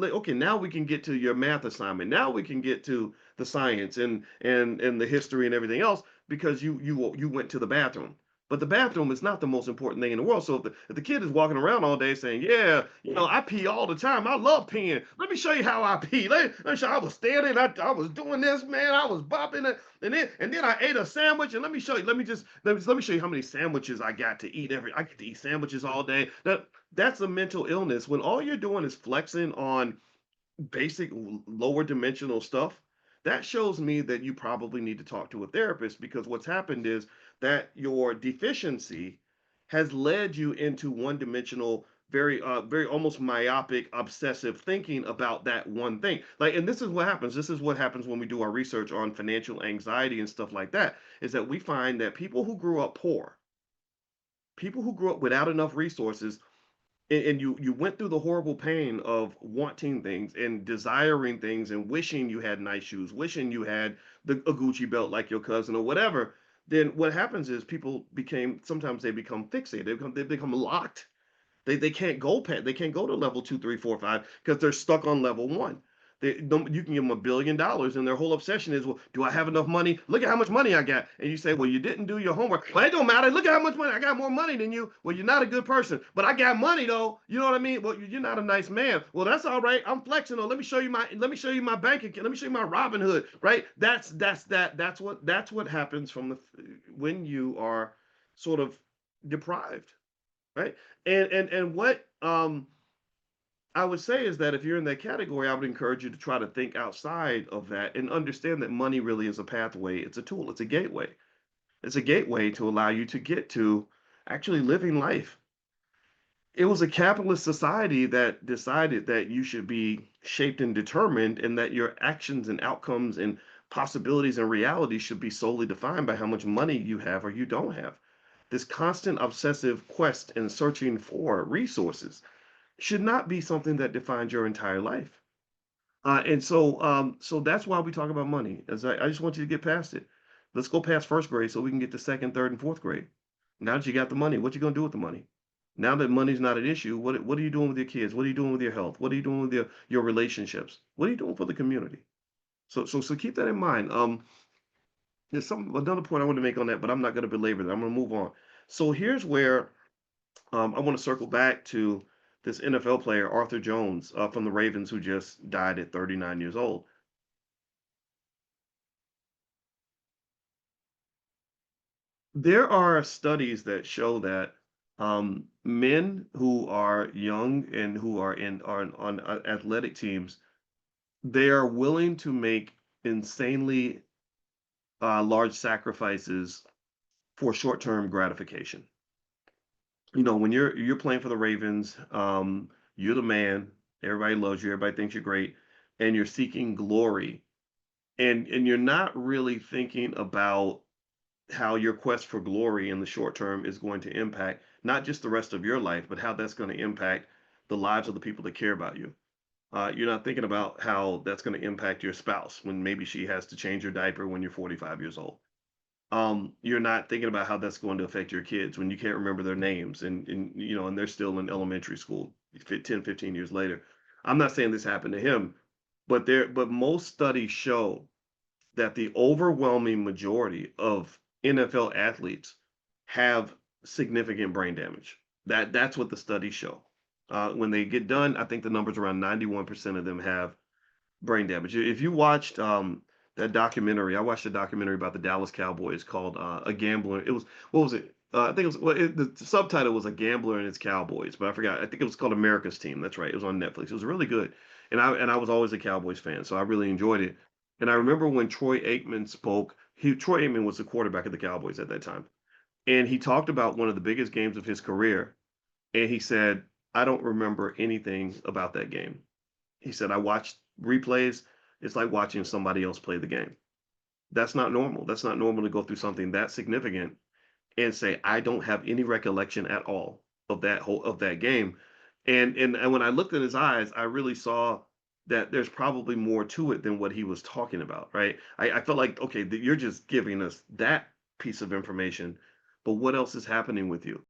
Okay, now we can get to your math assignment. Now we can get to the science and the history and everything else because you went to the bathroom. But the bathroom is not the most important thing in the world. So if the kid is walking around all day saying, "Yeah, I pee all the time. I love peeing. Let me show you how I pee. Let me show you. I was standing. I was doing this, man. I was bopping it, and then I ate a sandwich. And let me show you. Let me show you how many sandwiches I got to eat every. I get to eat sandwiches all day. That's a mental illness when all you're doing is flexing on basic lower dimensional stuff. That shows me that you probably need to talk to a therapist because what's happened is that your deficiency has led you into one dimensional, very almost myopic obsessive thinking about that one thing. Like, and this is what happens when we do our research on financial anxiety and stuff like that, is that we find that people who grew up without enough resources, and you went through the horrible pain of wanting things and desiring things and wishing you had nice shoes, wishing you had a Gucci belt like your cousin or whatever. Then what happens is people became sometimes they become fixated. They become locked. They can't go to level two, three, four, five because they're stuck on level one. You can give them $1 billion, and their whole obsession is, well, do I have enough money? Look at how much money I got. And you say, well, you didn't do your homework. Well, it don't matter. Look at how much money I got. More money than you. Well, you're not a good person, but I got money though. You know what I mean? Well, you're not a nice man. Well, that's all right. I'm flexing. Though. Let me show you my bank account. Let me show you my Robin Hood. Right? That's what happens when you are sort of deprived, right? And what I would say is that if you're in that category, I would encourage you to try to think outside of that and understand that money really is a pathway. It's a tool. It's a gateway. It's a gateway to allow you to get to actually living life. It was a capitalist society that decided that you should be shaped and determined, and that your actions and outcomes and possibilities and realities should be solely defined by how much money you have or you don't have. This constant obsessive quest and searching for resources should not be something that defines your entire life. And so that's why we talk about money. I just want you to get past it. Let's go past first grade so we can get to second, third, and fourth grade. Now that you got the money, what you gonna do with the money? Now that money's not an issue, what are you doing with your kids? What are you doing with your health? What are you doing with your relationships? What are you doing for the community? So keep that in mind. There's another point I want to make on that, but I'm not going to belabor that. I'm going to move on. So here's where I want to circle back to this NFL player, Arthur Jones, from the Ravens, who just died at 39 years old. There are studies that show that men who are young and who are on athletic teams, they are willing to make insanely large sacrifices for short-term gratification. When you're playing for the Ravens, you're the man. Everybody loves you. Everybody thinks you're great, and you're seeking glory, and you're not really thinking about how your quest for glory in the short term is going to impact not just the rest of your life, but how that's going to impact the lives of the people that care about you. You're not thinking about how that's going to impact your spouse when maybe she has to change your diaper when you're 45 years old. You're not thinking about how that's going to affect your kids when you can't remember their names and they're still in elementary school 10, 15 years later. I'm not saying this happened to him, but most studies show that the overwhelming majority of NFL athletes have significant brain damage. That's what the studies show. When they get done, I think the number's around 91% of them have brain damage. If you watched that documentary, I watched a documentary about the Dallas Cowboys called "A Gambler." It was what was it? I think it was the subtitle was "A Gambler and Its Cowboys," but I forgot. I think it was called America's Team. That's right. It was on Netflix. It was really good, and I was always a Cowboys fan, so I really enjoyed it. And I remember when Troy Aikman spoke. Troy Aikman was the quarterback of the Cowboys at that time, and he talked about one of the biggest games of his career, and he said, "I don't remember anything about that game." He said, I watched replays. It's like watching somebody else play the game. That's not normal. That's not normal to go through something that significant and say, I don't have any recollection at all of that game. And when I looked in his eyes, I really saw that there's probably more to it than what he was talking about, right? I felt like, okay, you're just giving us that piece of information, but what else is happening with you?